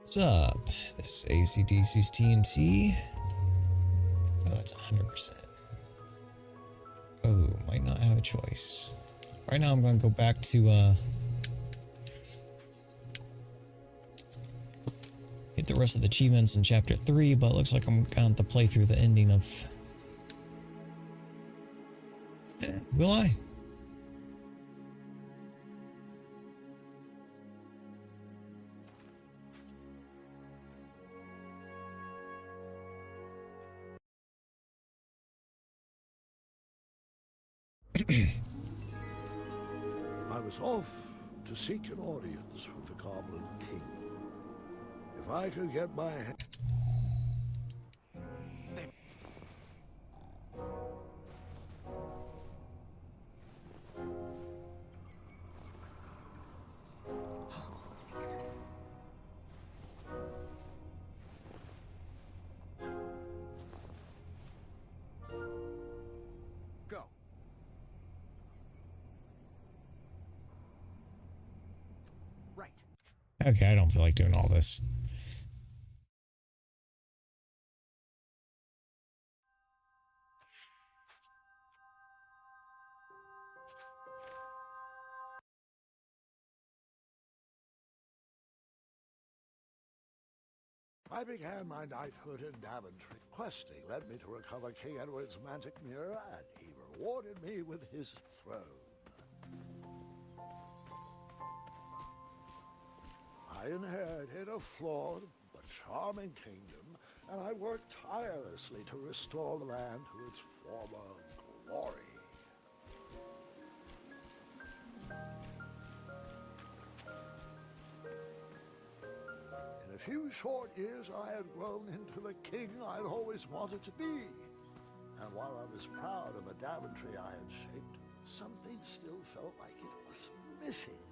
What's up? This is AC/DC's TNT. Oh, that's 100%. Oh, might not have a choice. Right now I'm going to go back to, get the rest of the achievements in Chapter 3, but it looks like I'm going to have to play through the ending of... will I? I was off to seek an audience with the Goblin King. If I could get my hand... Go. Right. Okay, I don't feel like doing all this. I began my knighthood in Daventry. Questing led me to recover King Edward's magic mirror, and he rewarded me with his throne. I inherited a flawed but charming kingdom, and I worked tirelessly to restore the land to its former glory. In a few short years, I had grown into the king I'd always wanted to be. And while I was proud of the Daventry I had shaped, something still felt like it was missing.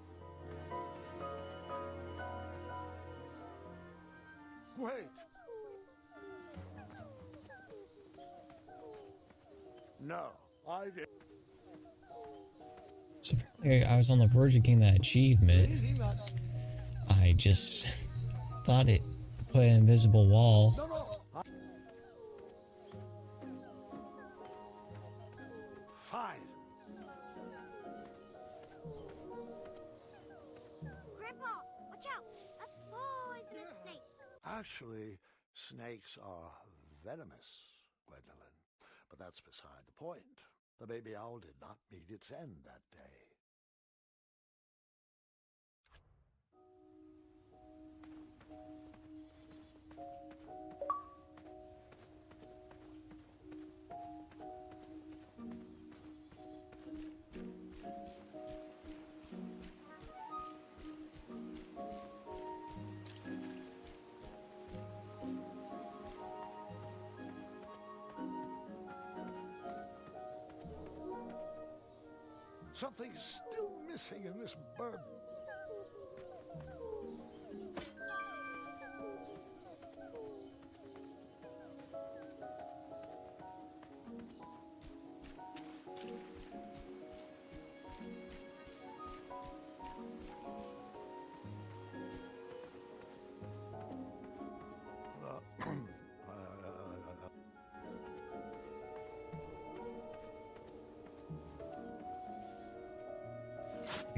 Wait! No, I didn't. So apparently I was on the verge of getting that achievement. I just thought it put an invisible wall. No, no. Fine. Grandpa, watch out! A poisonous snake. Actually, snakes are venomous, Gwendolyn. But that's beside the point. The baby owl did not meet its end that day. Something's still missing in this burden.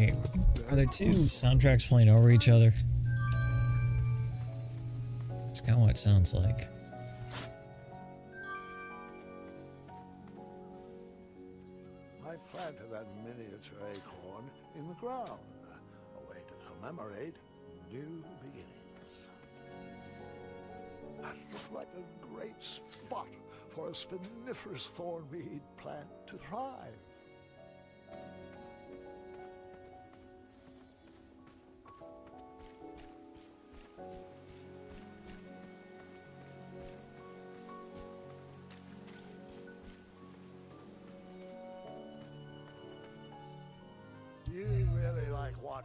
Okay, are there two soundtracks playing over each other? It's kind of what it sounds like. I planted that miniature acorn in the ground, a way to commemorate new beginnings. That looked like a great spot for a spiniferous thornweed plant to thrive. You really like what?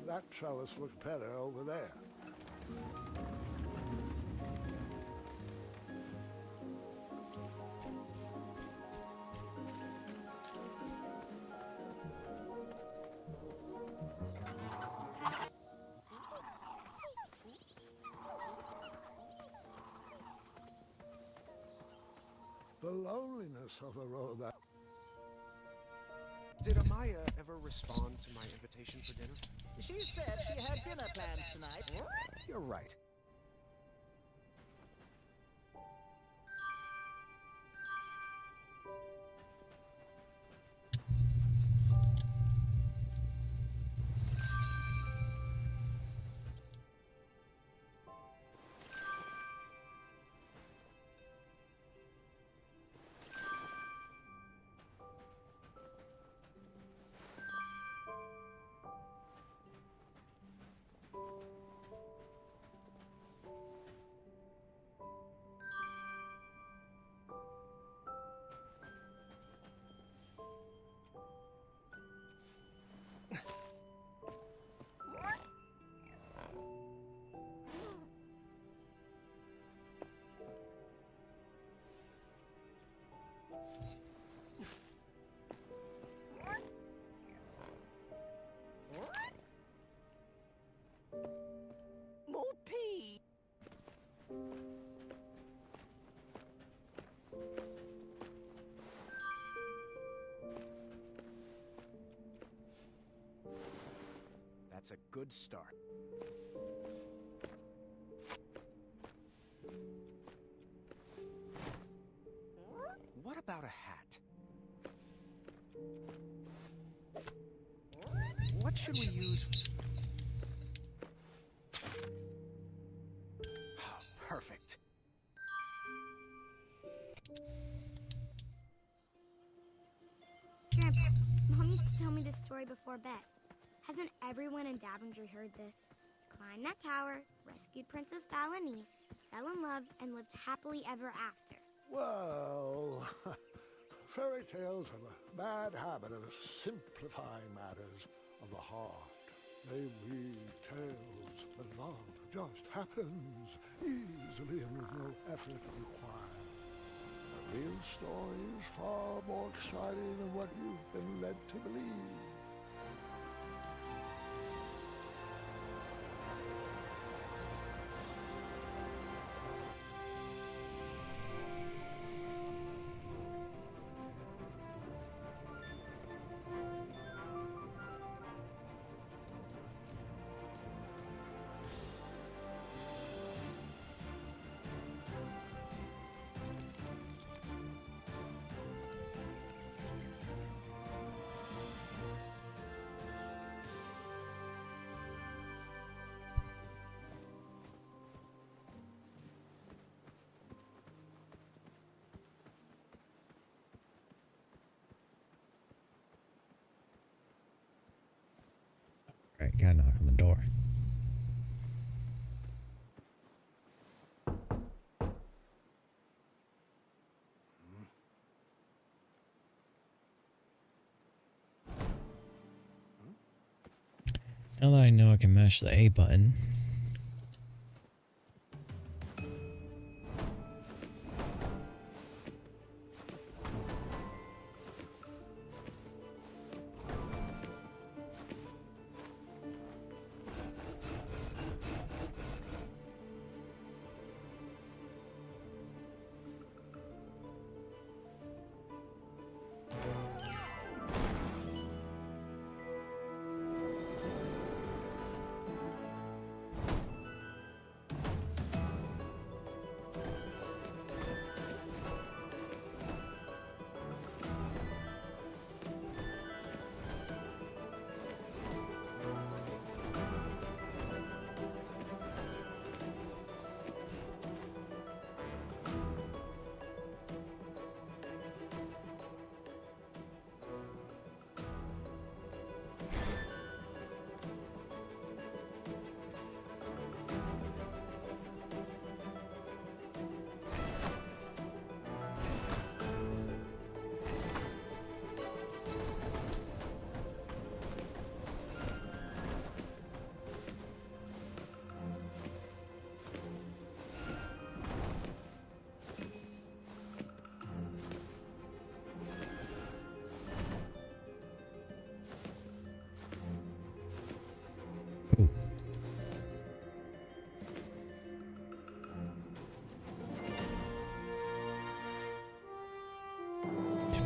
That trellis looks better over there. loneliness of a road that... Did Amaya ever respond to my invitation for dinner? She said she had dinner plans tonight. You're right. More pee. That's a good start. What about a hat? What should we use? Oh, perfect. Grandpa, Mom used to tell me this story before bed. Hasn't everyone in Daventry heard this? You climbed that tower, rescued Princess Valenice, fell in love, and lived happily ever after. Well, fairy tales have a bad habit of simplifying matters of the heart. They weave tales that love just happens easily and with no effort required. The real story is far more exciting than what you've been led to believe. Alright, gotta knock on the door. Now that I know I can mash the A button.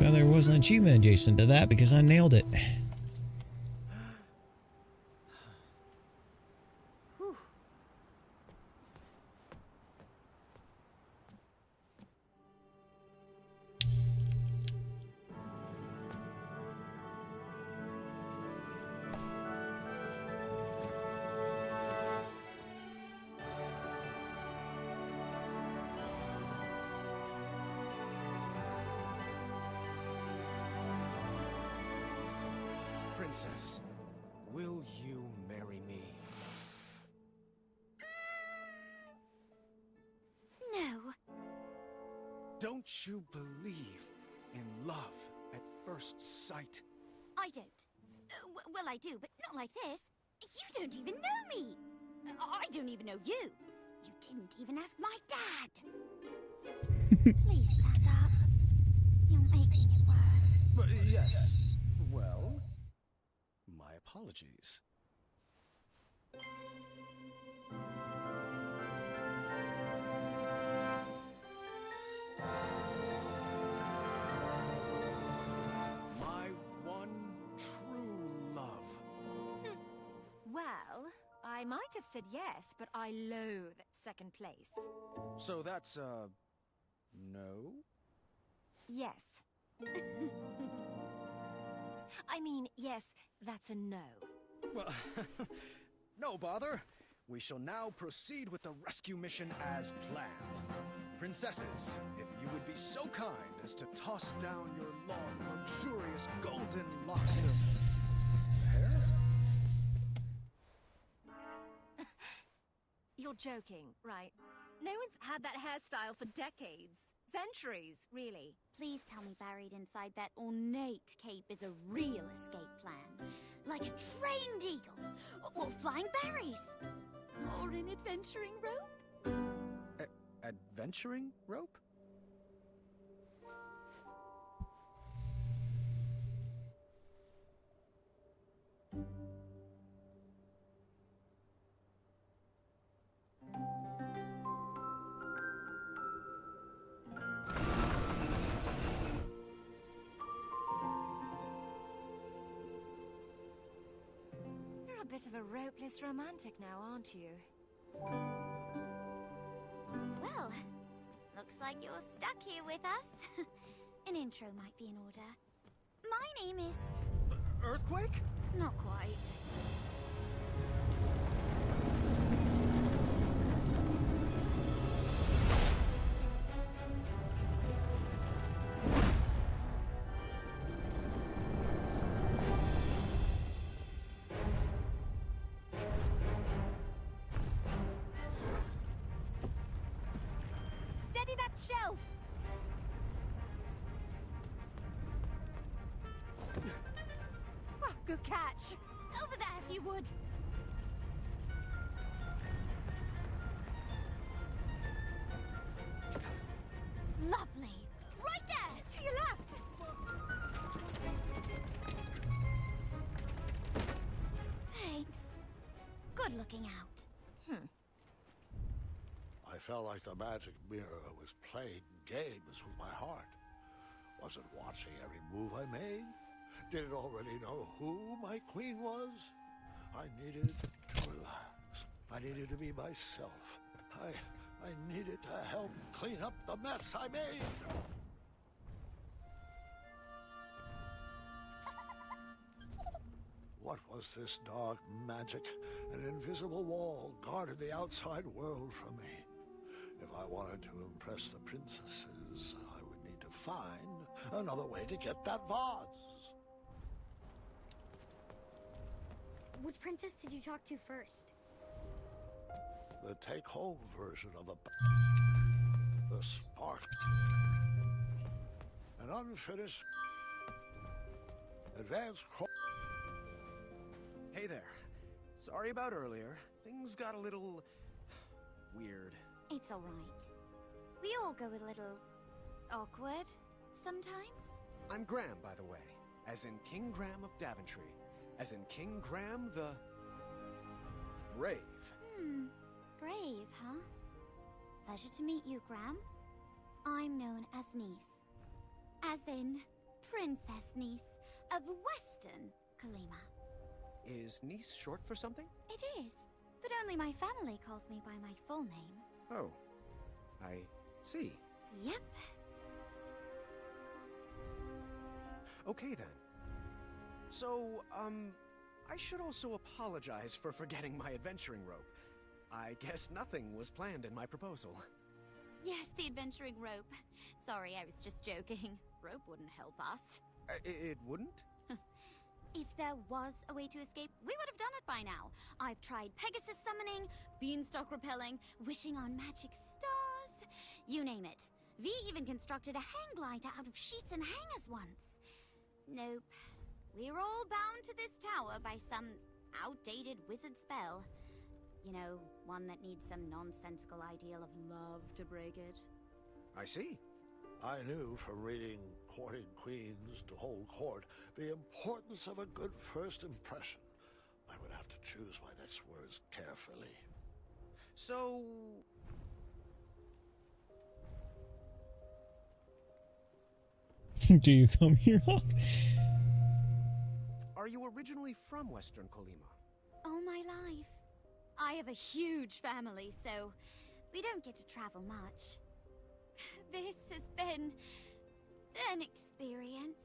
Well, there was an achievement adjacent to that because I nailed it. Princess, will you marry me? No. Don't you believe in love at first sight? I don't. Well, I do, but not like this. You don't even know me. I don't even know you. You didn't even ask my dad. Please stand up. You're making it worse. But yes. Well, my apologies. My one true love. Well, I might have said yes, but I loathe second place. So that's, no? Yes. I mean, yes, that's a no. Well, no bother. We shall now proceed with the rescue mission as planned. Princesses, if you would be so kind as to toss down your long, luxurious golden locks of hair? You're joking, right? No one's had that hairstyle for decades. Centuries, really. Please tell me buried inside that ornate cape is a real escape plan. Like a trained eagle, or flying berries, or an adventuring rope. Adventuring rope? You're a bit of a ropeless romantic now, aren't you? Well, looks like you're stuck here with us. An intro might be in order. My name is... Earthquake? Not quite. Steady that shelf! Ah, good catch. Over there, if you would. Lovely. Right there, to your left. Thanks. Good looking out. I felt like the magic mirror was playing games with my heart. Was it watching every move I made? Did it already know who my queen was? I needed to relax. I needed to be myself. I needed to help clean up the mess I made. What was this dark magic? An invisible wall guarded the outside world from me. If I wanted to impress the princesses, I would need to find another way to get that vase. Which princess did you talk to first? The take-home version of the spark. An unfinished advanced Hey there. Sorry about earlier. Things got a little... weird. It's all right. We all go a little awkward sometimes. I'm Graham, by the way. As in King Graham of Daventry. As in King Graham the... Brave. Brave, huh? Pleasure to meet you, Graham. I'm known as Niece. As in, princess niece of Western Kalima. Is niece short for something? It is, but only my family calls me by my full name. Oh, I see. Yep. Okay then. So, I should also apologize for forgetting my adventuring rope. I guess nothing was planned in my proposal. Yes, the adventuring rope. Sorry, I was just joking. Rope wouldn't help us. It wouldn't? If there was a way to escape, we would have done it by now. I've tried Pegasus summoning, beanstalk repelling, wishing on magic stars. You name it. V even constructed a hang glider out of sheets and hangers once. Nope. We're all bound to this tower by some outdated wizard spell. You know, one that needs some nonsensical ideal of love to break it. I see. I knew from reading Courting Queens to Hold Court the importance of a good first impression. I would have to choose my next words carefully. So... Do you come here, Hawk? Are you originally from Western Colima? All my life. I have a huge family, so we don't get to travel much. This has been an experience.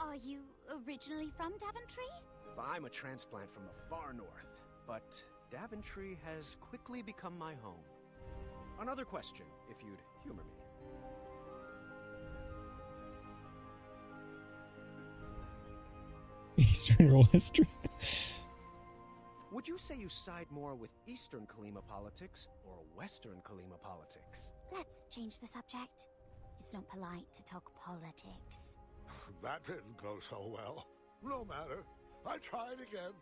Are you originally from Daventry? I'm a transplant from the far north, but Daventry has quickly become my home. Another question, if you'd humor me. Eastern or Western? Would you say you side more with Eastern Kalima politics or Western Kalima politics? Let's change the subject. It's not polite to talk politics. That didn't go so well. No matter. I tried again.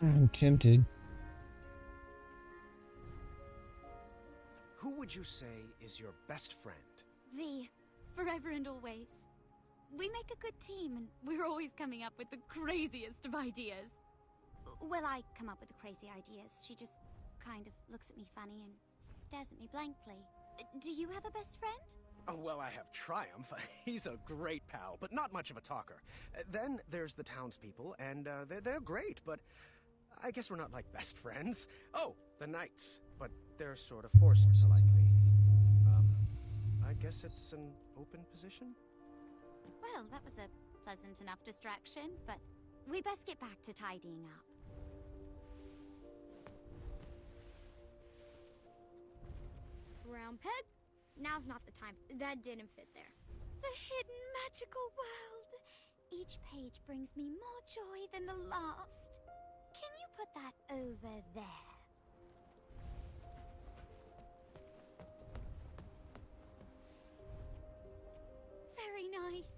I'm tempted. Who would you say is your best friend? V, forever and always. We make a good team, and we're always coming up with the craziest of ideas. Well, I come up with the crazy ideas. She just kind of looks at me funny and stares at me blankly. Do you have a best friend? Oh, well, I have Triumph. He's a great pal, but not much of a talker. Then there's the townspeople, and they're great, but I guess we're not like best friends. Oh, the knights, but they're sort of forced to like me. I guess it's an open position? Well, that was a pleasant enough distraction, but we best get back to tidying up. Round peg? Now's not the time. That didn't fit there. The hidden magical world. Each page brings me more joy than the last. Can you put that over there? Very nice.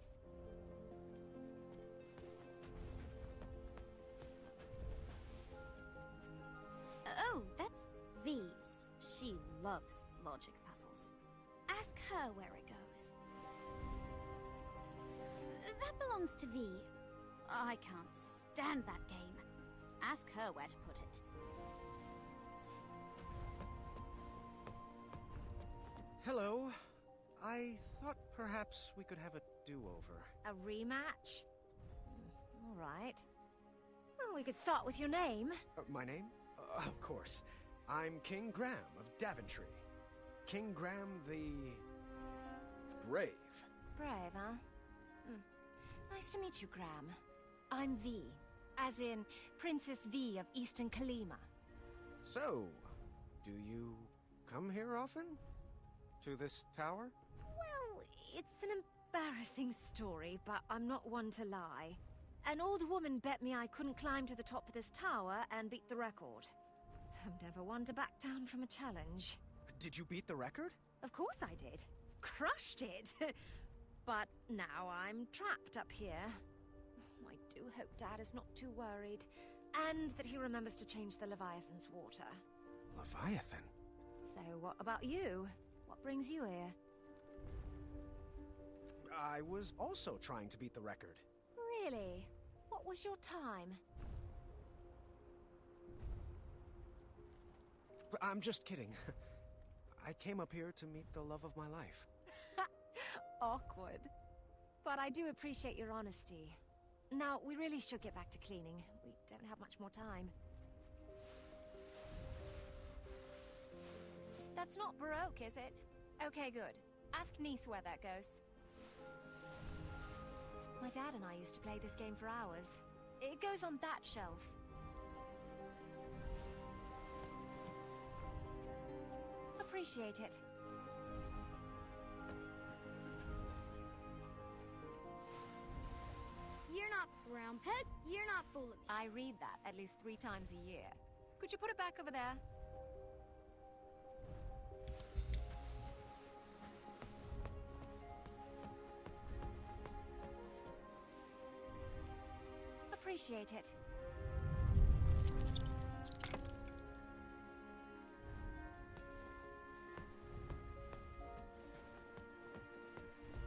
Oh, that's V's. She loves logic puzzles. Ask her where it goes. That belongs to V. I can't stand that game. Ask her where to put it. Hello. I thought perhaps we could have a do-over. A rematch? All right. Well, we could start with your name. My name? Of course. I'm King Graham of Daventry. King Graham the... Brave. Brave, huh? Nice to meet you, Graham. I'm V, as in Princess V of Eastern Kalima. So, do you come here often? To this tower? Well, it's an embarrassing story, but I'm not one to lie. An old woman bet me I couldn't climb to the top of this tower and beat the record. I'm never one to back down from a challenge. Did you beat the record? Of course I did. Crushed it. But now I'm trapped up here. I do hope Dad is not too worried. And that he remembers to change the Leviathan's water. Leviathan? So what about you? What brings you here? I was also trying to beat the record. Really? What was your time? I'm just kidding. I came up here to meet the love of my life. Awkward. But I do appreciate your honesty. Now, we really should get back to cleaning. We don't have much more time. That's not Baroque, is it? Okay, good. Ask Niece where that goes. My dad and I used to play this game for hours. It goes on that shelf. Appreciate it. You're not brown pig. You're not fooling me. I read that at least 3 times a year. Could you put it back over there? Appreciate it.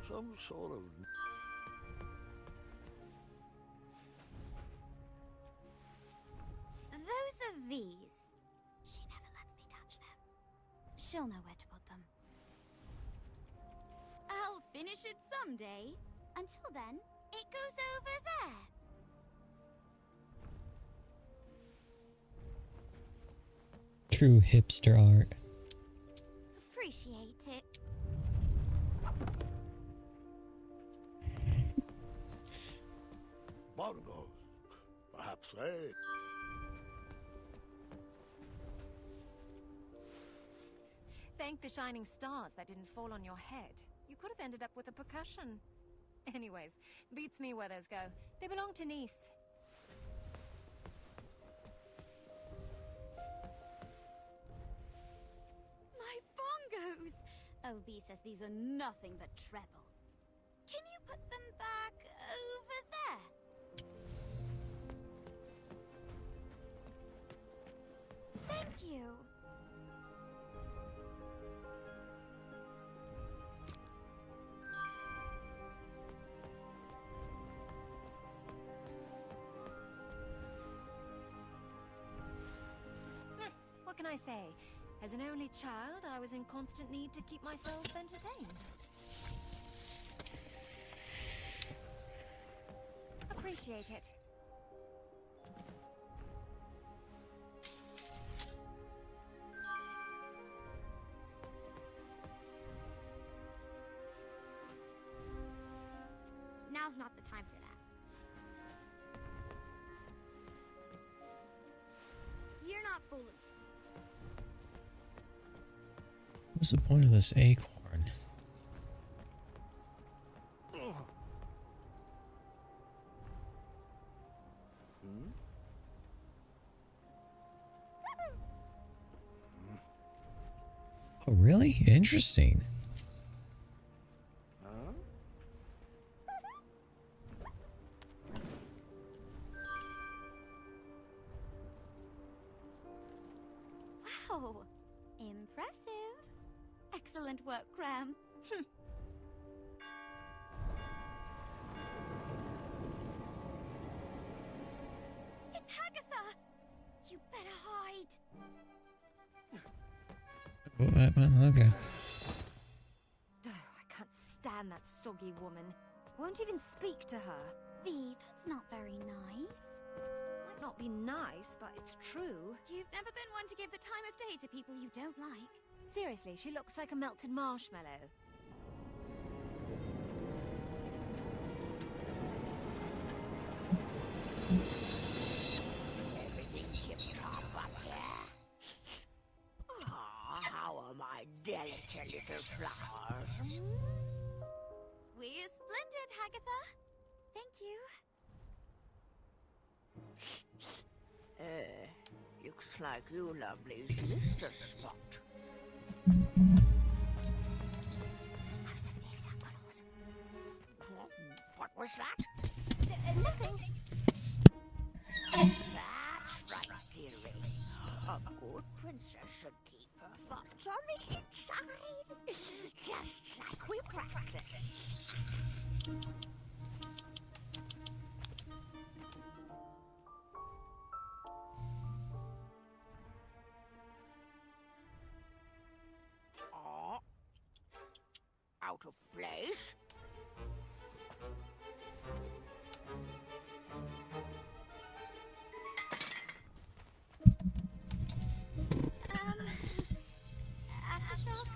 Some sort of... Those are V's. She never lets me touch them. She'll know where to put them. I'll finish it someday. Until then, it goes over there. True hipster art. Appreciate it. bongos. Perhaps they... Thank the shining stars that didn't fall on your head. You could have ended up with a percussion. Anyways, beats me where those go. They belong to Niece. My bongos! OV says these are nothing but treble. Can you put them back over there? Thank you. What can I say? As an only child, I was in constant need to keep myself entertained. Appreciate it. Now's not the time for that. You're not fooling me. What's the point of this acorn? Oh, really? Interesting. Wow, impressive. Excellent work, Graham. It's Hagatha! You better hide. Okay. Oh, I can't stand that soggy woman. Won't even speak to her. V, that's not very nice. Might not be nice, but it's true. You've never been one to give the time of day to people you don't like. Seriously, she looks like a melted marshmallow. Everything's tip-top up here. Ah, how are my delicate little flowers? We're splendid, Hagatha. Thank you. Looks like you lovelies missed a spot. What was that? Nothing. That's right, dearie. A good princess should keep her thoughts on the inside. Just like we practiced. out of place. Aftershock?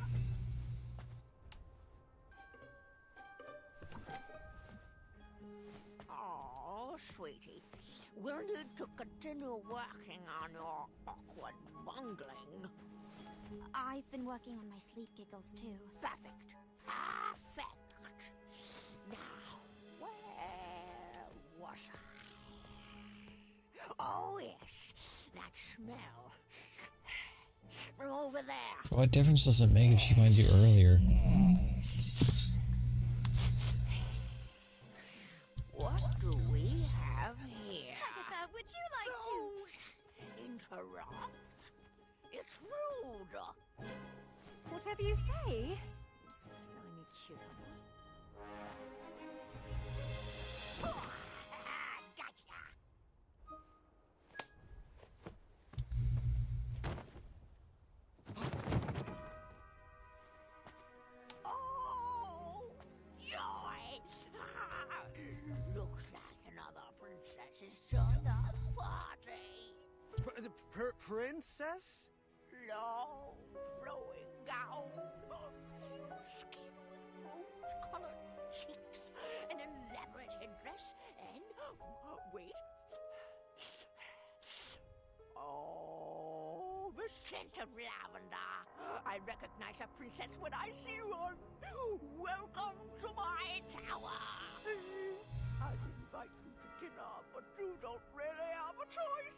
Oh, sweetie, we'll need to continue working on your awkward bungling. I've been working on my sleep giggles too. Perfect. Perfect. Now, where was I? Oh, yes, that smell. From over there. What difference does it make if she finds you earlier? What do we have here? Agatha, would you like to? Don't interrupt. It's rude. Whatever you say. Slimy cucumber. Gotcha. Oh, joy! Looks like another princess has joined our party. Princess? Long, flowing gown, pale skin with rose-colored cheeks, an elaborate headdress, and wait. Oh, the scent of lavender. I recognize a princess when I see one. Welcome to my tower. I'd invite you to dinner, but you don't really have a choice.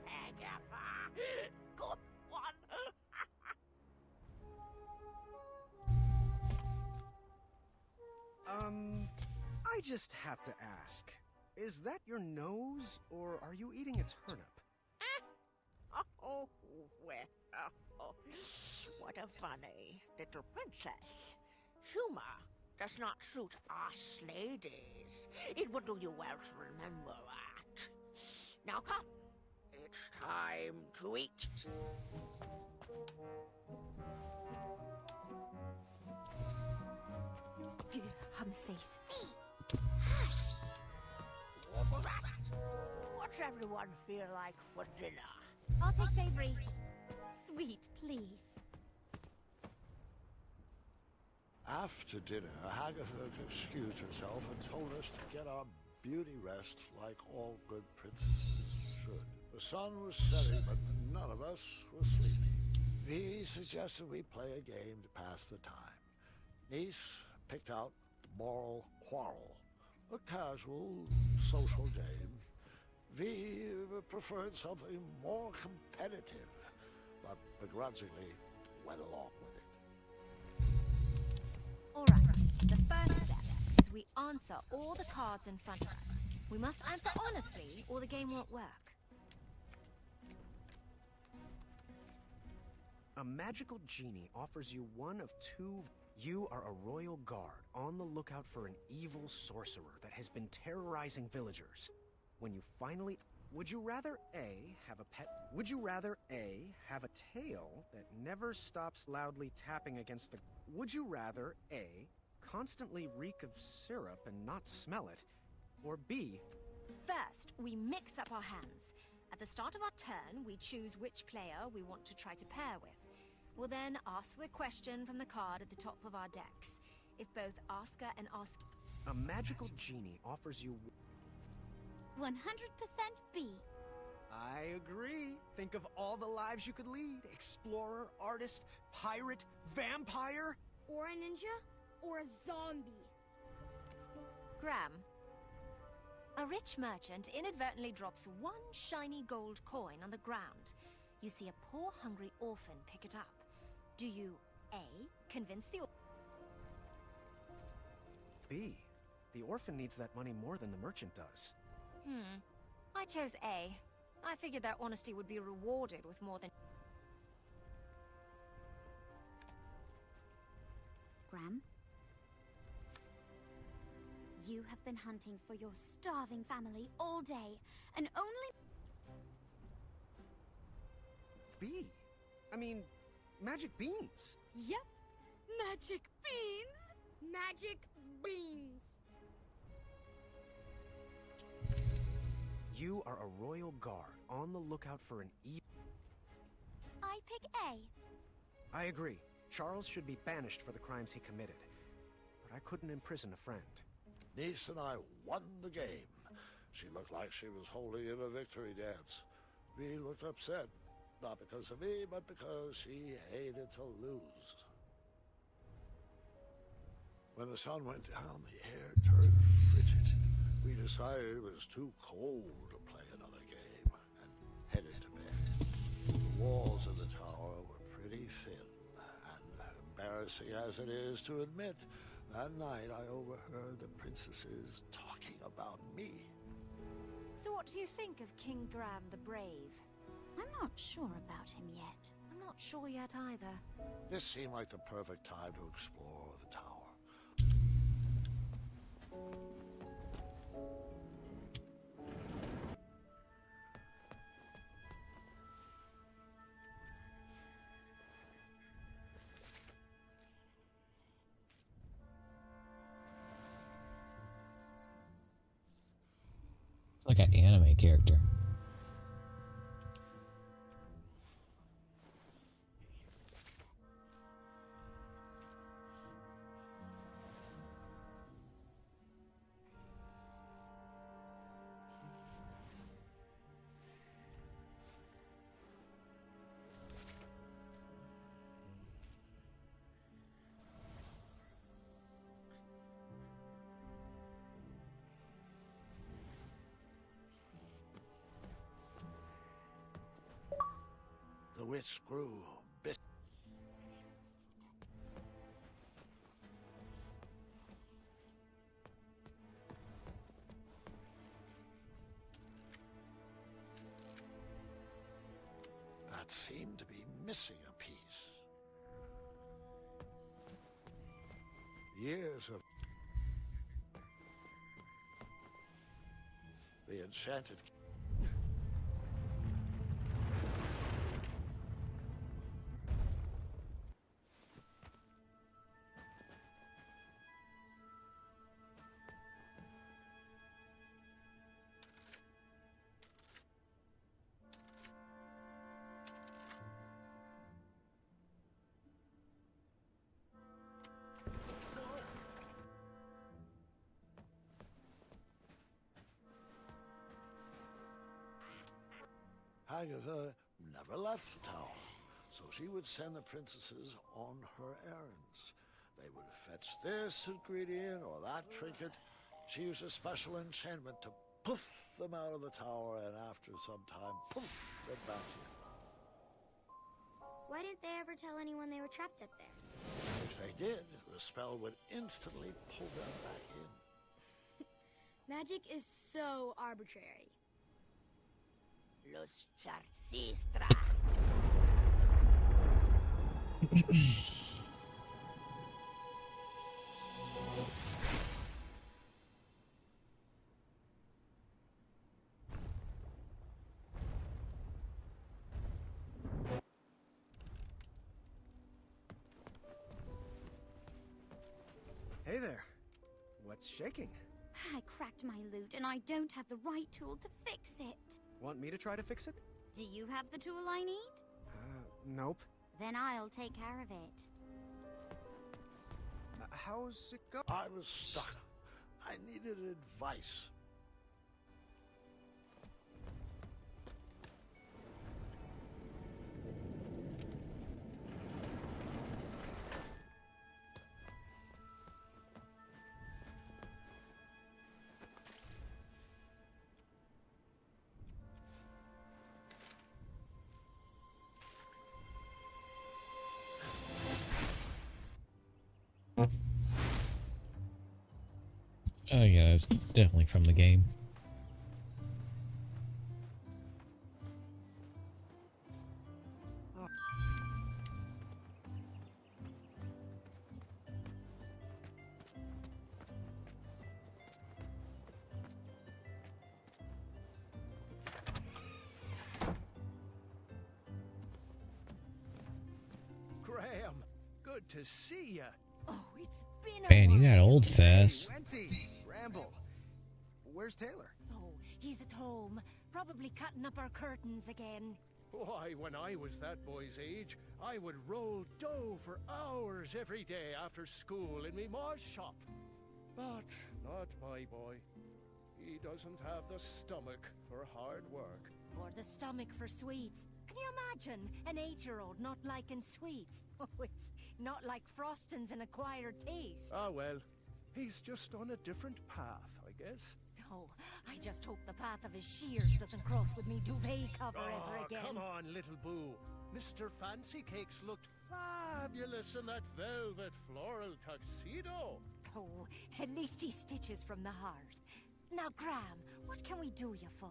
Agatha, good one. I just have to ask. Is that your nose, or are you eating a turnip? Oh, well, what a funny little princess. Humor does not suit us ladies. It would do you well to remember that. Now come, it's time to eat. Hum's face. Hush! What's everyone feel like for dinner? I'll take savory. Sweet, please. After dinner, Agatha excused herself and told us to get our beauty rest like all good princesses should. The sun was setting, but none of us were sleeping. V suggested we play a game to pass the time. Niece picked out Moral Quarrel, a casual, social game. V preferred something more competitive, but begrudgingly went along with it. Alright, the first step is we answer all the cards in front of us. We must answer honestly, or the game won't work. A magical genie offers you one of two. You are a royal guard on the lookout for an evil sorcerer that has been terrorizing villagers. When you finally... Would you rather A, have a pet... Would you rather A, have a tail that never stops loudly tapping against the... Would you rather A, constantly reek of syrup and not smell it? Or B... First, we mix up our hands. At the start of our turn, we choose which player we want to try to pair with. We'll then ask the question from the card at the top of our decks. If both asker and ask... A magical genie offers you... 100% B. I agree. Think of all the lives you could lead. Explorer, artist, pirate, vampire. Or a ninja, or a zombie. Graham. A rich merchant inadvertently drops one shiny gold coin on the ground. You see a poor, hungry orphan pick it up. Do you A, convince the B. The orphan needs that money more than the merchant does. I chose A. I figured that honesty would be rewarded with more than... Graham? You have been hunting for your starving family all day, and only... B. I mean, magic beans. Yep. Magic beans! Magic beans. You are a royal guard on the lookout for an evil. I pick A. I agree. Charles should be banished for the crimes he committed. But I couldn't imprison a friend. Niece and I won the game. She looked like she was holding in a victory dance. V looked upset, not because of me, but because she hated to lose. When the sun went down, the air turned frigid. We decided it was too cold to play another game and headed to bed. The walls of the tower were pretty thin, and embarrassing as it is to admit, that night I overheard the princesses talking about me. So what do you think of King Graham the Brave? I'm not sure about him yet. I'm not sure yet either. This seemed like the perfect time to explore the tower. It's like an anime character. The witch grew bit. That seemed to be missing a piece. Years of the enchanted. Agatha never left the tower, so she would send the princesses on her errands. They would fetch this ingredient or that trinket. She used a special enchantment to poof them out of the tower, and after some time, poof, them back in. Why didn't they ever tell anyone they were trapped up there? If they did, the spell would instantly pull them back in. Magic is so arbitrary. Los Charcistra. Hey there. What's shaking? I cracked my loot and I don't have the right tool to fix it. Want me to try to fix it? Do you have the tool I need? Nope. Then I'll take care of it. How's it go? I was stuck. I needed advice. Oh yeah, that's definitely from the game. Graham, good to see ya. Oh, it's been a Man, you while. got old fast. Wenty, Bramble. Where's Taylor? Oh, he's at home. Probably cutting up our curtains again. Why, when I was that boy's age, I would roll dough for hours every day after school in me ma's shop. But not my boy. He doesn't have the stomach for hard work. Or the stomach for sweets. Can you imagine an 8-year-old not liking sweets? Oh, it's not like frosting's an acquired taste. Ah, well, he's just on a different path, I guess. Oh, I just hope the path of his shears doesn't cross with me duvet cover ever again. Come on, little boo. Mr. Fancy Cakes looked fabulous in that velvet floral tuxedo. Oh, at least he stitches from the heart. Now, Graham, what can we do you for?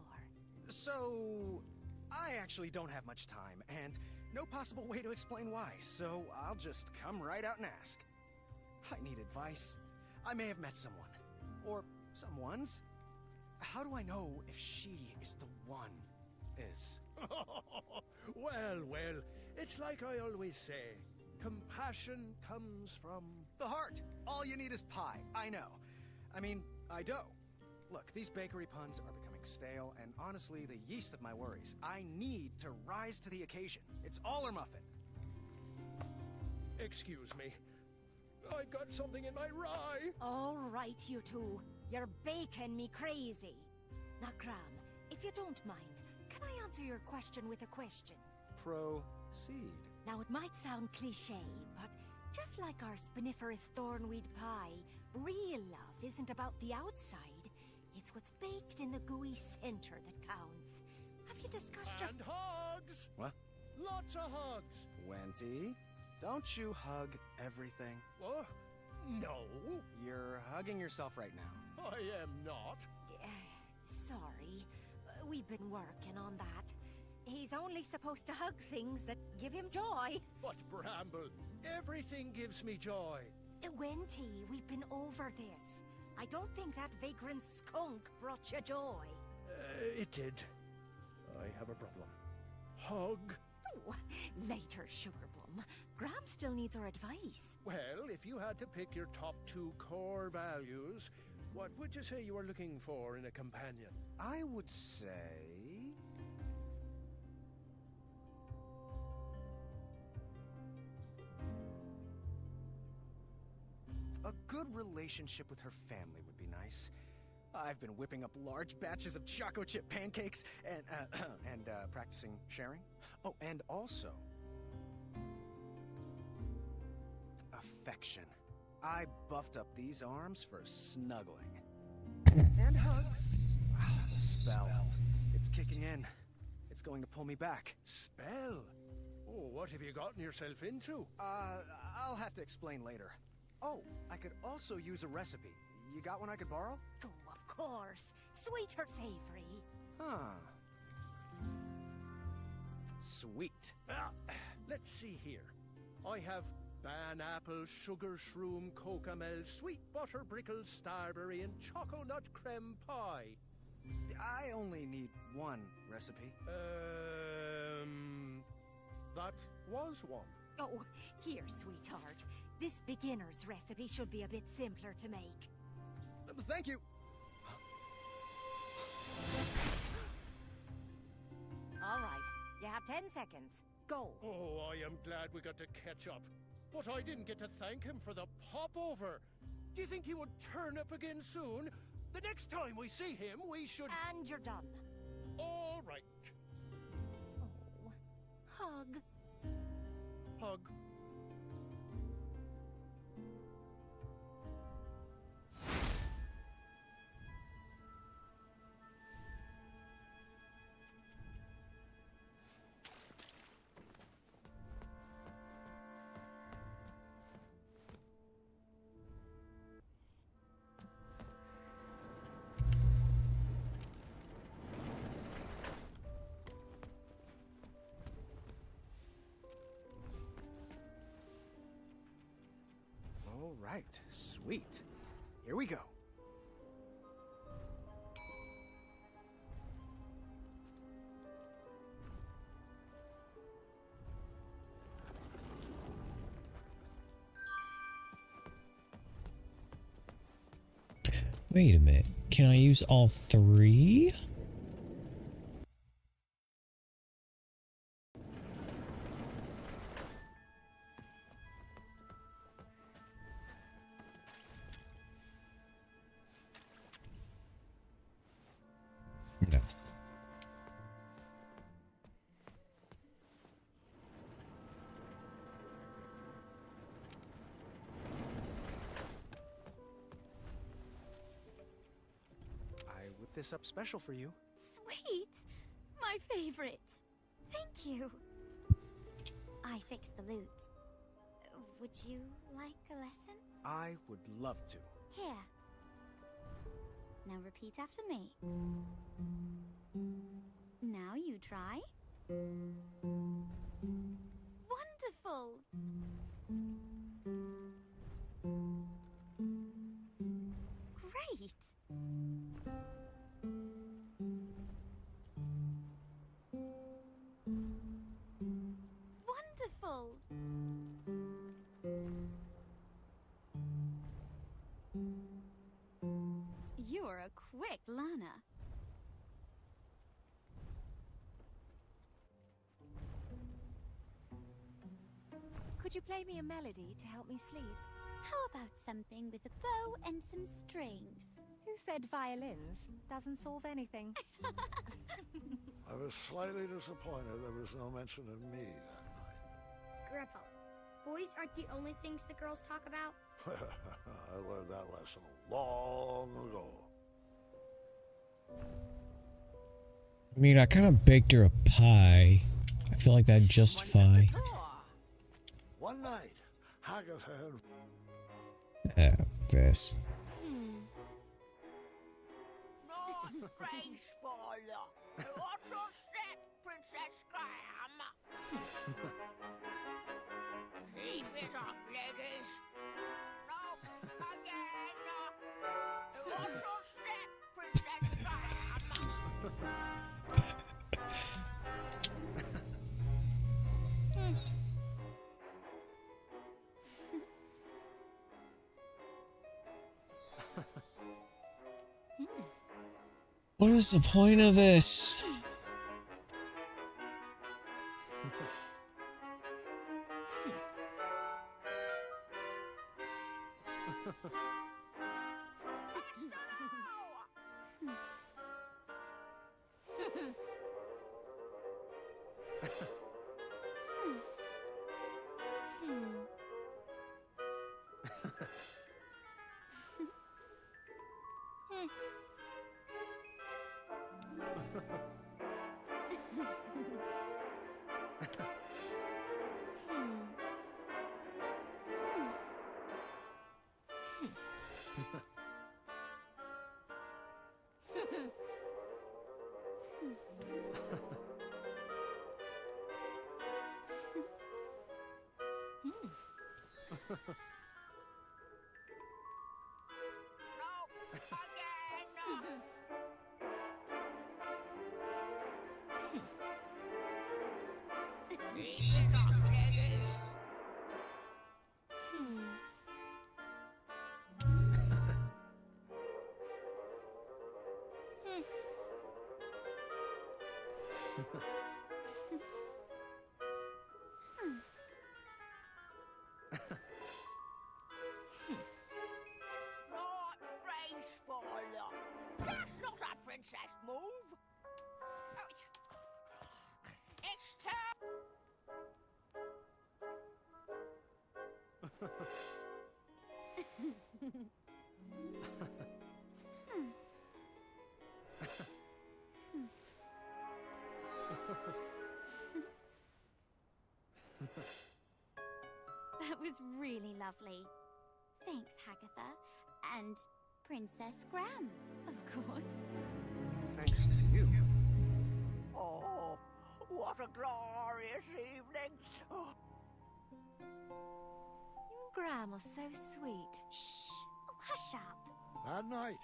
So, I actually don't have much time, and no possible way to explain why, so I'll just come right out and ask. I need advice. I may have met someone. Or someone's. How do I know if she is the one? Well, it's like I always say. Compassion comes from... The heart. All you need is pie. I know. I mean, I dough. Look, these bakery puns are becoming stale, and honestly, the yeast of my worries. I need to rise to the occasion. It's all or muffin. Excuse me. I've got something in my rye. All right, you two. You're baking me crazy. Now, Graham, if you don't mind, can I answer your question with a question? Proceed. Now, it might sound cliché, but just like our spiniferous thornweed pie, real love isn't about the outside. It's what's baked in the gooey center that counts. Have you discussed And hugs. What? Lots of hugs. Wenty, don't you hug everything? What? No, You're hugging yourself right now. I am not. Sorry. We've been working on that. He's only supposed to hug things that give him joy. But Bramble, everything gives me joy. Wenty, we've been over this. I don't think that vagrant skunk brought you joy. It did. I have a problem. Hug. Oh, later, Sugarbum. Graham still needs our advice. Well, if you had to pick your top 2 core values, what would you say you were looking for in a companion? I would say... a good relationship with her family would be nice. I've been whipping up large batches of choco chip pancakes and practicing sharing. Oh, and also... affection. I buffed up these arms for snuggling. And hugs. Ah, the spell. It's kicking in. It's going to pull me back. Spell? Oh, what have you gotten yourself into? I'll have to explain later. Oh, I could also use a recipe. You got one I could borrow? Oh, of course. Sweet or savory? Huh. Sweet. Let's see here. I have banapple, sugar shroom, cocamel, sweet butter brickle, starberry, and choco nut creme pie. I only need one recipe. That was one. Oh, here, sweetheart. This beginner's recipe should be a bit simpler to make. Thank you. All right, you have 10 seconds. Go. Oh, I am glad we got to catch up. But I didn't get to thank him for the popover. Do you think he would turn up again soon? The next time we see him, we should... And you're done. All right. Oh, hug. Hug. All right, sweet. Here we go. Wait a minute. Can I use all three? No. I whipped this up special for you. Sweet! My favorite. Thank you. I fixed the loot. Would you like a lesson? I would love to. Here. Now repeat after me. Now you try. Wonderful! Great! Wonderful! You're a quick learner. Could you play me a melody to help me sleep? How about something with a bow and some strings? Who said violins? Doesn't solve anything. I was slightly disappointed there was no mention of me that night. Grandpa, boys aren't the only things the girls talk about. I learned that lesson long ago. I mean, I kind of baked her a pie. I feel like that'd justify. One night, Hagatha This. Not graceful. What's your step, Princess Graham? Keep it up, ladies. No, again. What's your step, Princess Graham? What is the point of this? Not graceful. That's not a princess move. It's That was really lovely. Thanks, Hagatha. And Princess Graham, of course. Thanks to you. Oh, what a glorious evening. Oh. You and Graham are so sweet. Shh. Oh, hush up. That night,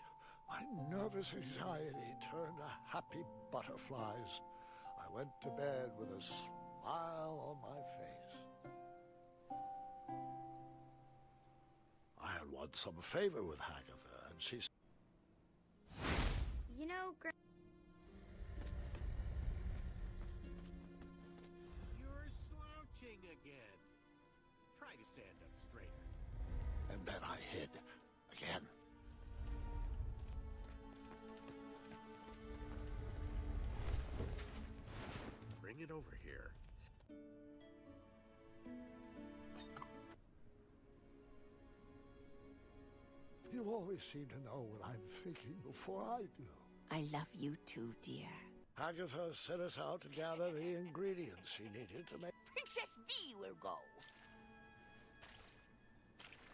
my nervous anxiety turned to happy butterflies. I went to bed with a smile on my face. I had won some favor with Hagatha, and she I can stand up straighter. And then I hid again. Bring it over here. You always seem to know what I'm thinking before I do. I love you too, dear. Agatha sent us out to gather the ingredients she needed to make... Princess V will go.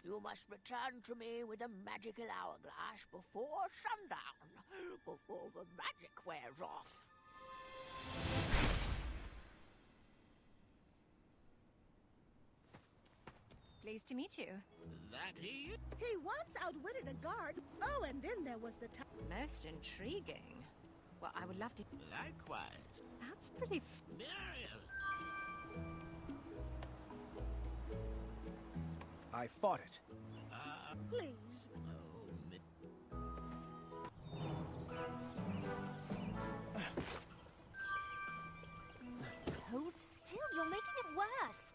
You must return to me with a magical hourglass before sundown, before the magic wears off. Pleased to meet you. That he? He once outwitted a guard. Oh, and then there was the time. Most intriguing. Well, I would love to... Likewise. That's pretty... Miriam. I fought it. Please. Hold still, you're making it worse.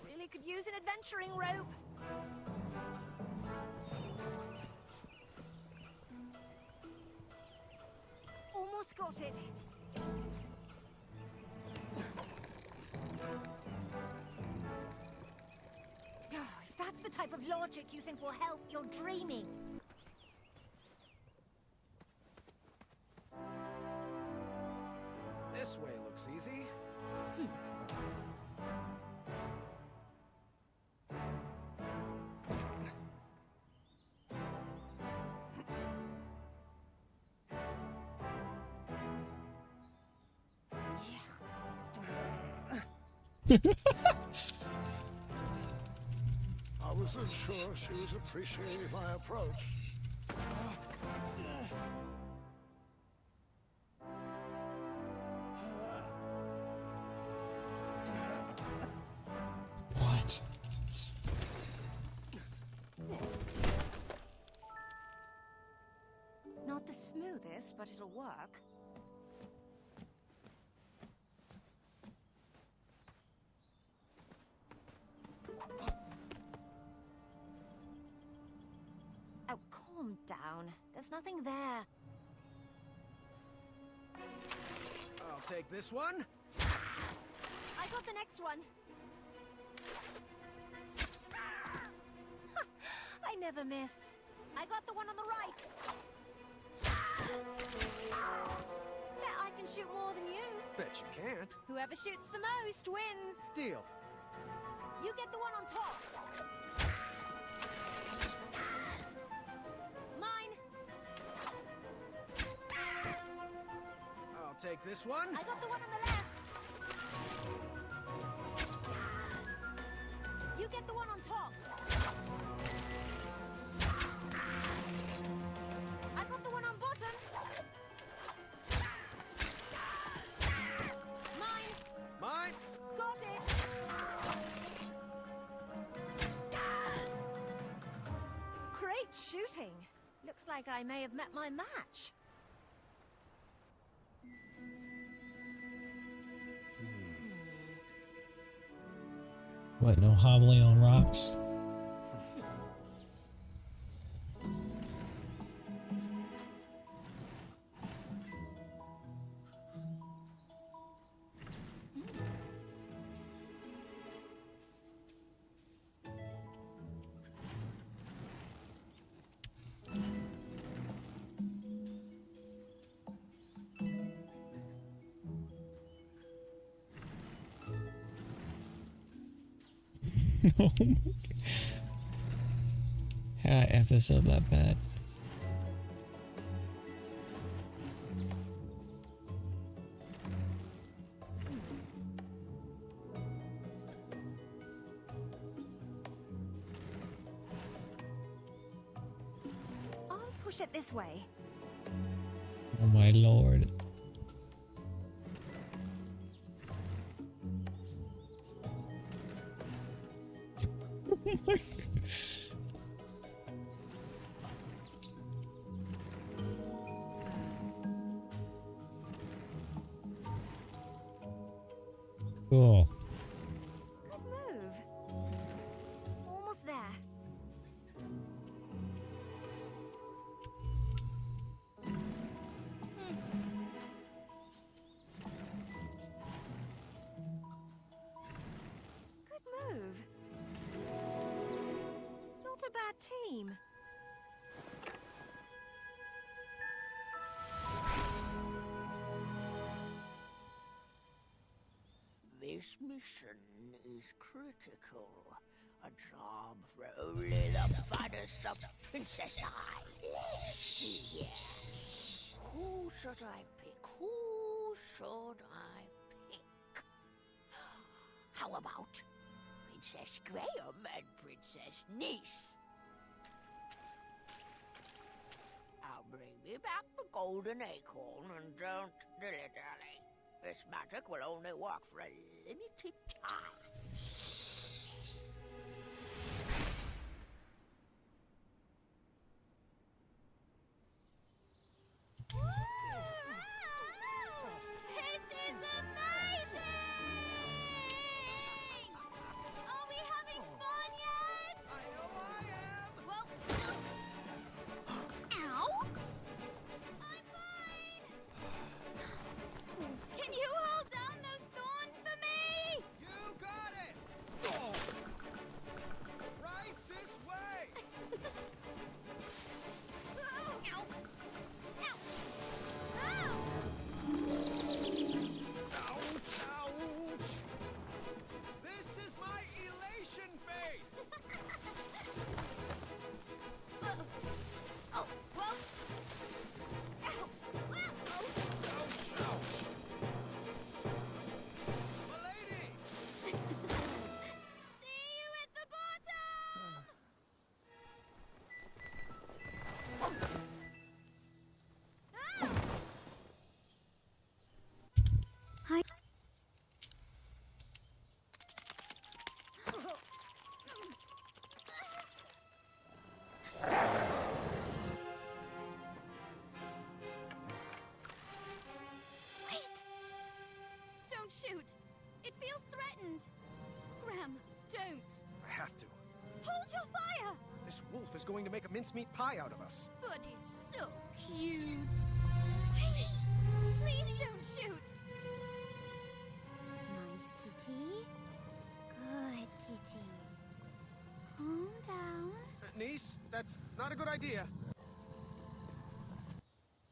Really could use an adventuring rope. Almost got it. Oh, if that's the type of logic you think will help, you're dreaming. This way looks easy. I wasn't sure she was appreciating my approach. What? Not the smoothest, but it'll work. Oh, calm down. There's nothing there. I'll take this one. I got the next one. I never miss. I got the one on the right. Bet I can shoot more than you. Bet you can't. Whoever shoots the most wins. Deal. You get the one on top. Mine. I'll take this one. I got the one on the left. You get the one on top. I got the one on bottom. Mine. Mine. Got it. Great shooting. Looks like I may have met my match. What, no hobbling on rocks? Oh my God. How did I F this up that bad? I'll push it this way. Oh my lord. Cool. Good move. Almost there. Good move. Not a bad team. This mission is critical. A job for only the finest of Princess Eyes. Yes. Who should I pick? Who should I pick? How about Princess Graham and Princess Niece? I'll bring me back the golden acorn and don't dilly-dally. This magic will only work for a limited time. This is amazing! Are we having fun yet? I know I am! Well, ow! I'm fine! Can you hold down those thorns for me? You got it! Oh. Right this way! Ow! Ow! Ow! Ouch, ouch! This is my elation face! Oh, well. Ow! Ouch, ouch! Milady! See you at the bottom! Ah! Hi. Wait! Don't shoot! It feels threatened! Graham, don't! I have to. Hold your fire! This wolf is going to make a mincemeat pie out of us. But it's so cute! Please! Please don't shoot! Nice kitty. Good kitty. Calm down. Niece, that's not a good idea.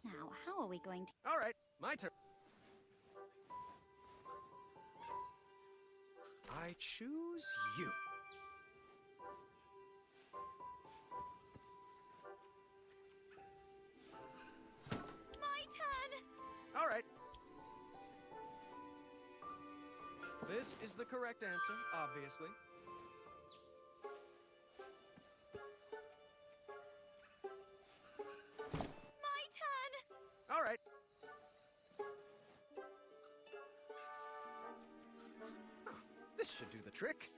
Now, how are we going to... All right, my turn. I choose you. My turn! All right. This is the correct answer, obviously. My turn! All right. This should do the trick.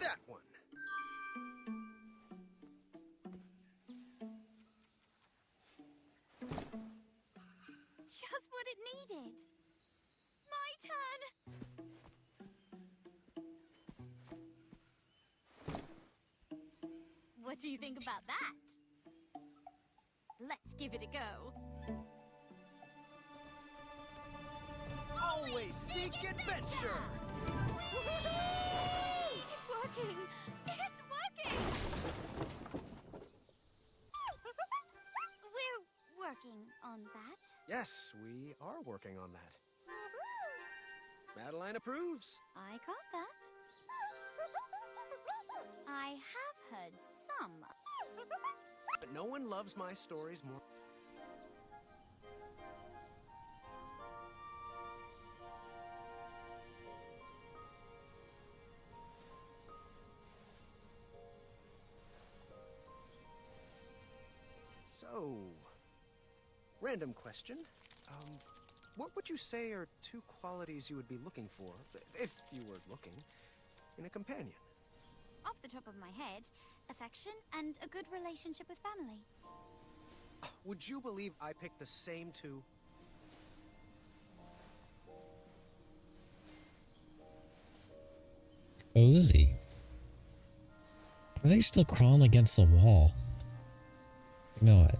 That one. Just what it needed! My turn! What do you think about that? Let's give it a go. Always seek adventure! It's working! It's working! We're working on that. Yes, we are working on that. Madeline approves. I got that. I have heard some. But no one loves my stories more. So, random question. What would you say are two qualities you would be looking for, if you were looking, in a companion? Off the top of my head, affection and a good relationship with family. Would you believe I picked the same two? Cozy. Are they still crawling against the wall? You know what?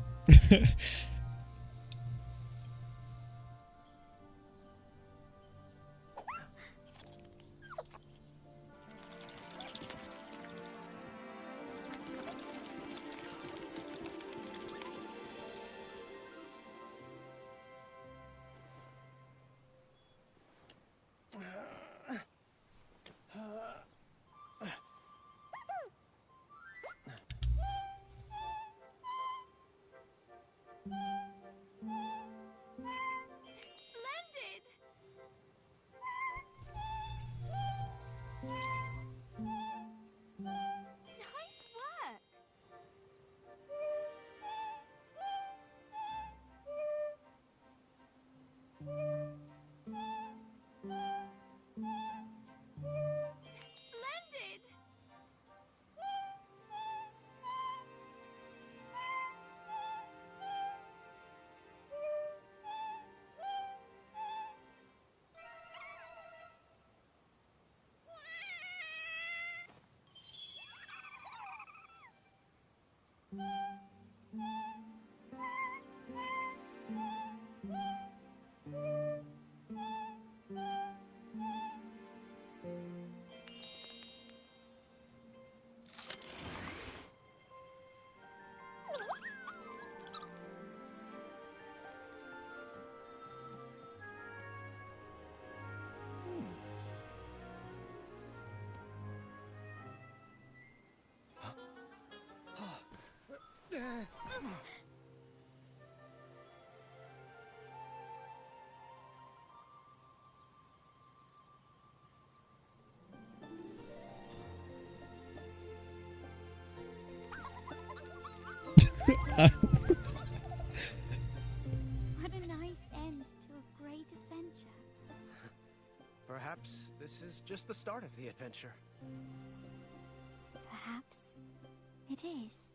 Splendid! Nice work! Splendid! What a nice end to a great adventure. Perhaps this is just the start of the adventure. Perhaps it is.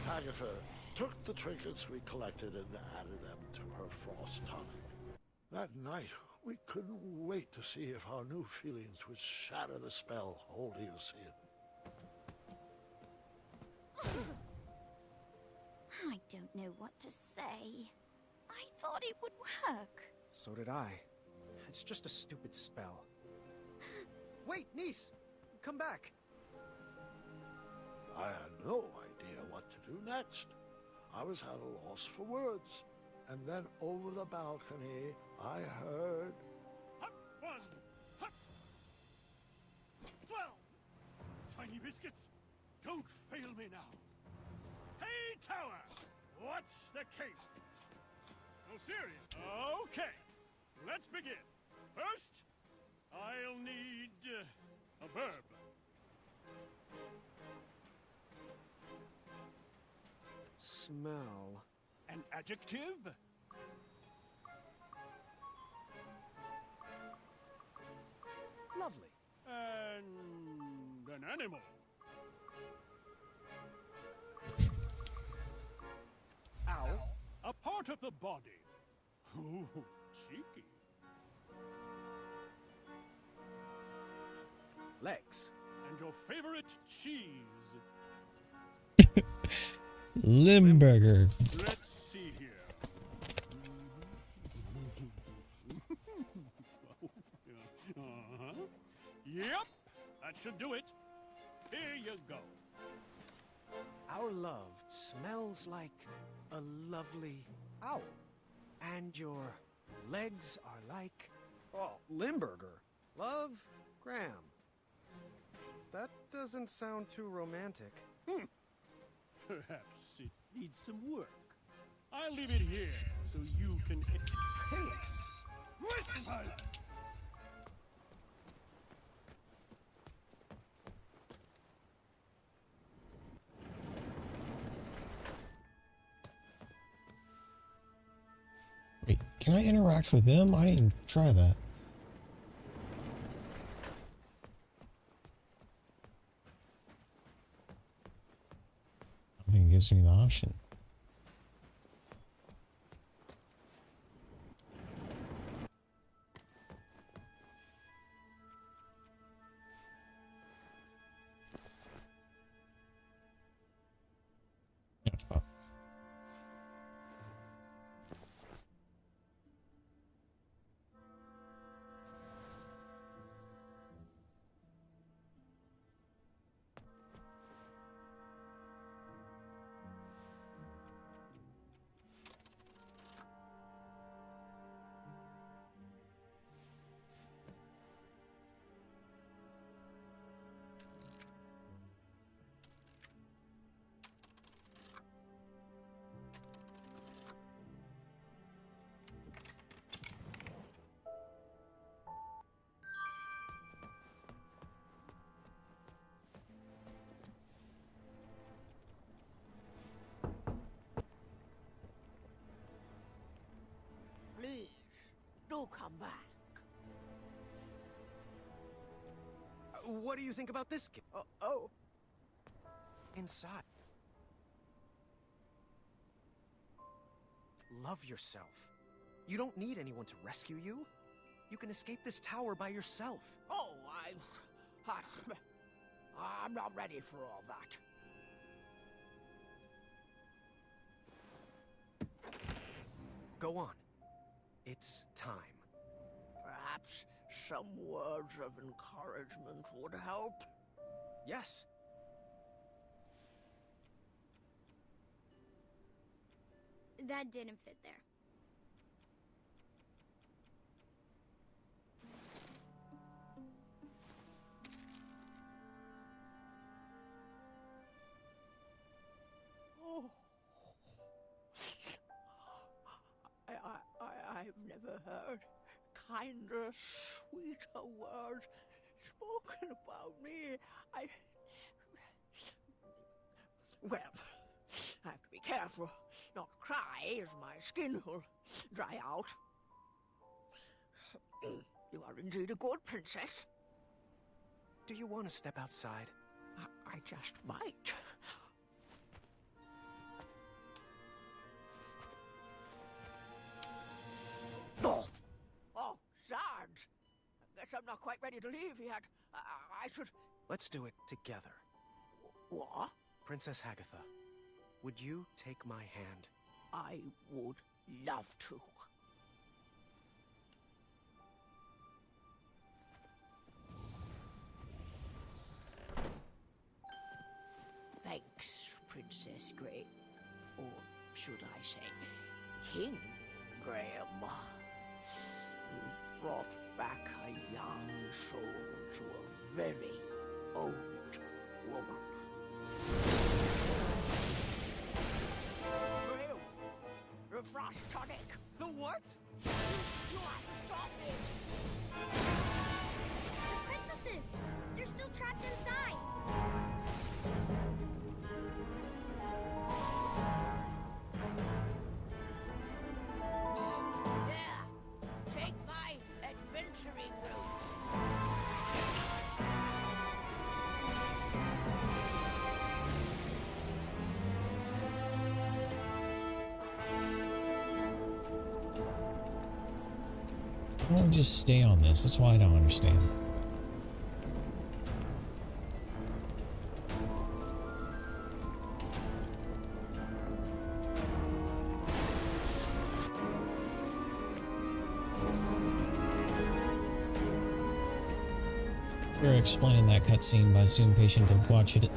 Agatha took the trinkets we collected and added them to her frost tonic. That night, we couldn't wait to see if our new feelings would shatter the spell holding us in. I don't know what to say. I thought it would work. So did I. It's just a stupid spell. Wait, niece! Come back! I had no idea what to do next. I was at a loss for words. And then over the balcony, I heard... Hop 1, hop 12. Tiny biscuits, don't fail me now. Hey, tower, what's the case? No, serious. Okay, let's begin. First, I'll need a verb. Smell. An adjective. Lovely. And an animal. Owl. A part of the body. Ooh, cheeky. Legs. And your favorite cheese. Limburger. Let's see here. Yep, that should do it. Here you go. Our love smells like a lovely owl. And your legs are like... Oh, Limburger. Love, Graham. That doesn't sound too romantic. Perhaps it needs some work. I'll leave it here so you can... Thanks. Wait, Can I interact with them? I didn't try that. I think it gives me the option. Please, do come back. What do you think about this kid? Oh. Inside. Love yourself. You don't need anyone to rescue you. You can escape this tower by yourself. Oh, I'm not ready for all that. Go on. It's time. Perhaps some words of encouragement would help. Yes. That didn't fit there. Oh. I've never heard kinder, sweeter words spoken about me. Well, I have to be careful not to cry, as my skin will dry out. You are indeed a good princess. Do you want to step outside? I just might. Oh, Sarge! I guess I'm not quite ready to leave yet. I should... Let's do it together. What? Princess Hagatha, would you take my hand? I would love to. Thanks, Princess Graham. Or should I say, King Graham. You brought back a young soul to a very old woman. Graham, the frost tonic. The what? You have to stop it. The princesses! They're still trapped inside! Yeah, take my adventuring route. Why don't just stay on this? That's why I don't understand. You're explaining that cutscene, but I was too impatient to watch it.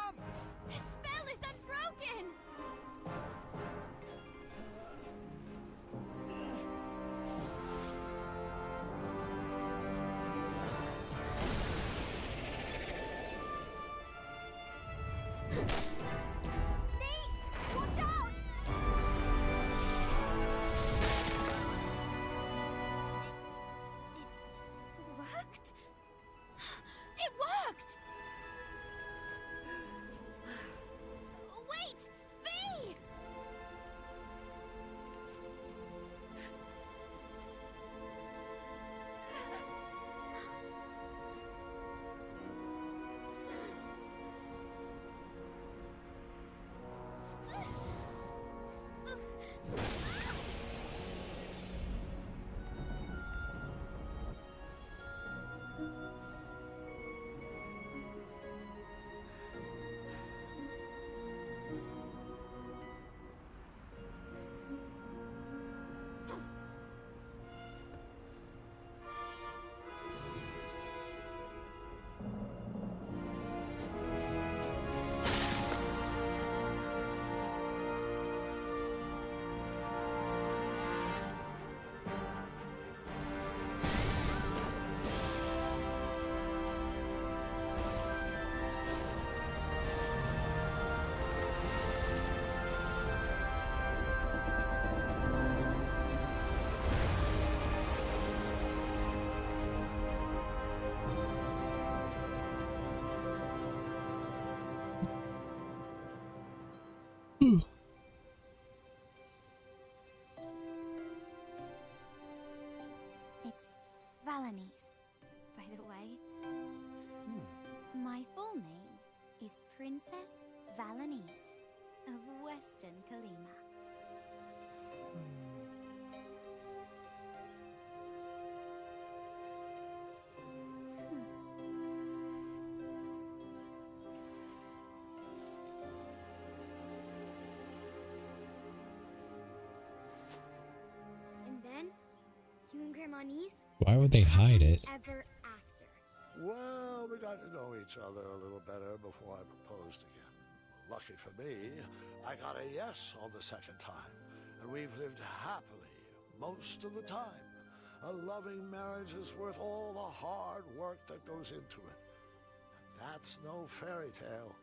come! The spell is unbroken! Nice! Watch out! It worked? It worked! Wait! V! It's Valanice, by the way. My full name is Princess Valanice of Western Kalima. And then, you and Grandma Niece Why would they hide it? ever after. Well, we got to know each other a little better before I proposed again. Lucky for me, I got a yes on the second time, and we've lived happily most of the time. A loving marriage is worth all the hard work that goes into it. And that's no fairy tale.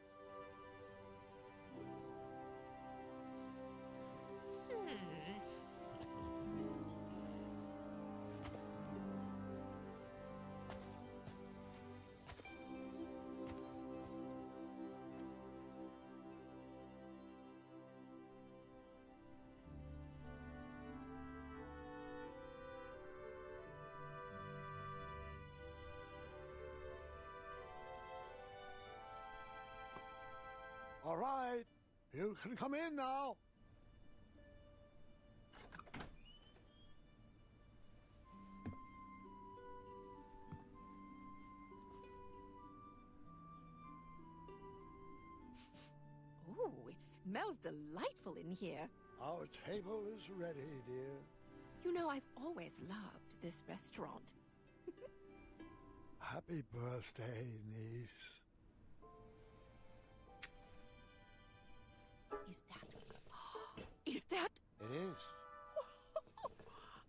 All right, you can come in now. Ooh, it smells delightful in here. Our table is ready, dear. You know, I've always loved this restaurant. Happy birthday, niece. Is that... It is.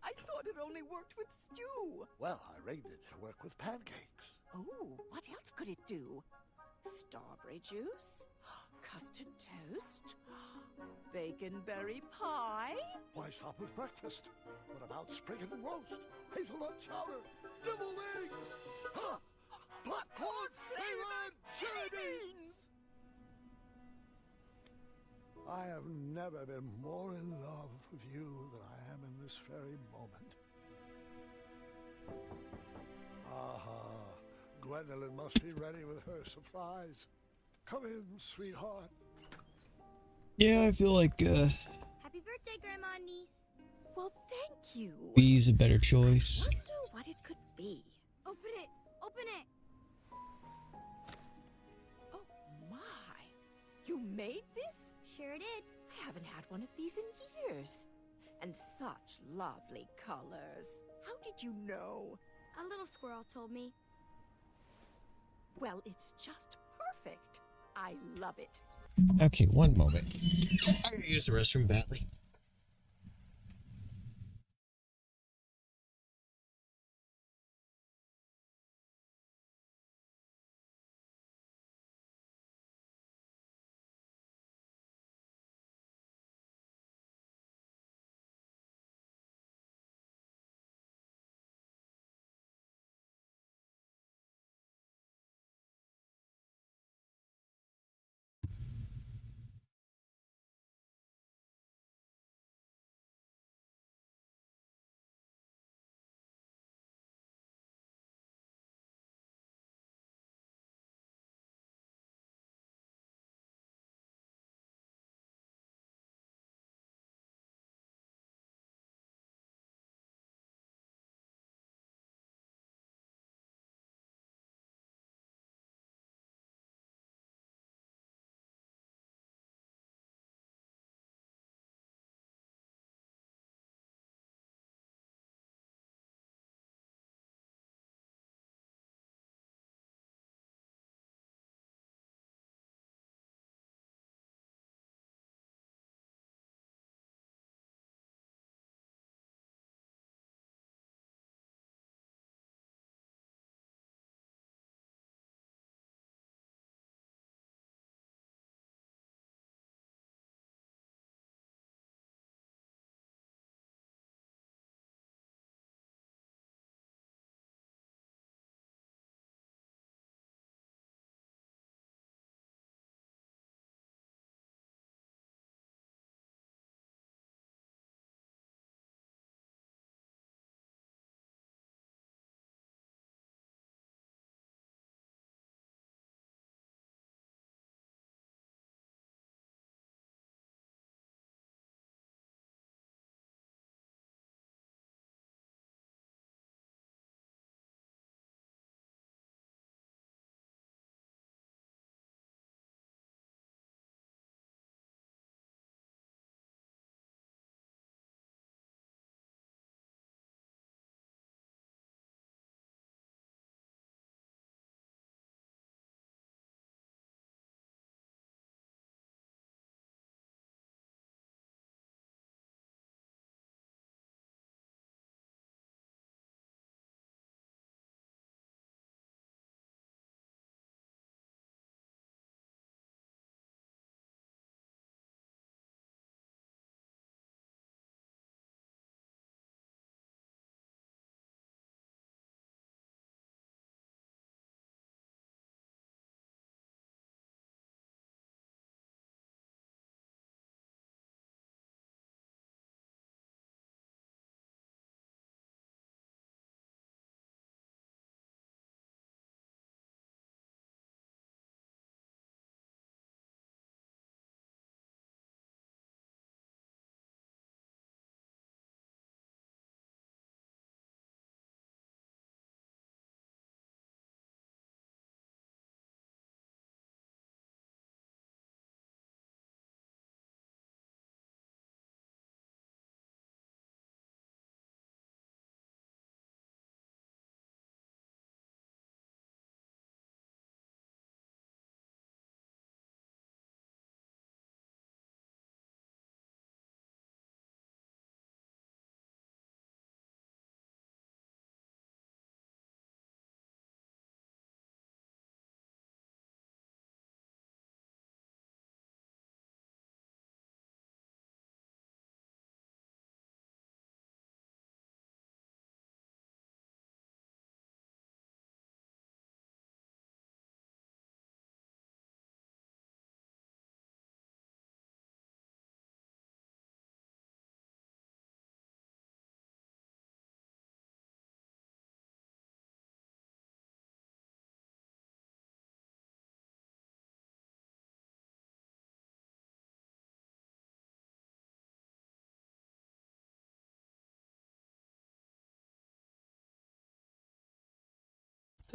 I thought it only worked with stew. Well, I rigged it to work with pancakes. Oh, what else could it do? Strawberry juice? Custard toast? Bacon berry pie? Why stop with breakfast? What about spring and roast? Hazelnut chowder? Deviled eggs? Huh? Popcorn flavored chili beans! I have never been more in love with you than I am in this very moment. Aha, Gwendolyn must be ready with her surprise. Come in, sweetheart. Yeah, I feel like Happy birthday, Grandma Niece. Well, thank you. B's a better choice. I wonder what it could be. Open it. Open it. Oh, my. You made this? Sure did. I haven't had one of these in years. And such lovely colors. How did you know? A little squirrel told me. Well, it's just perfect. I love it. Okay, one moment. I gotta use the restroom badly.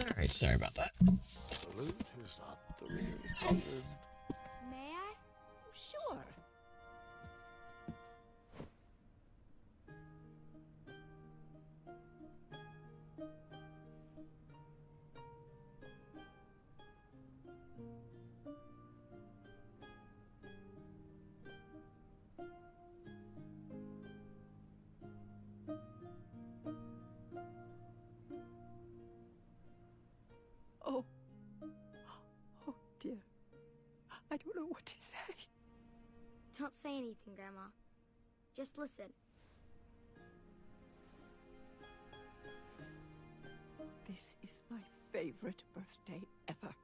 Alright, sorry about that. The loot is not the real problem. May I? Sure. what to say. Don't say anything, Grandma. Just listen. This is my favorite birthday ever.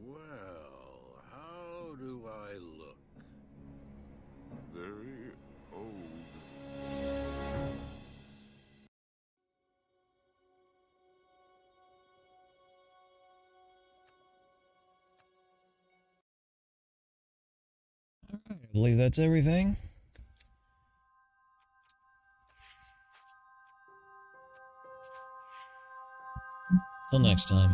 Well, how do I look? Very old. I believe that's everything. Till next time.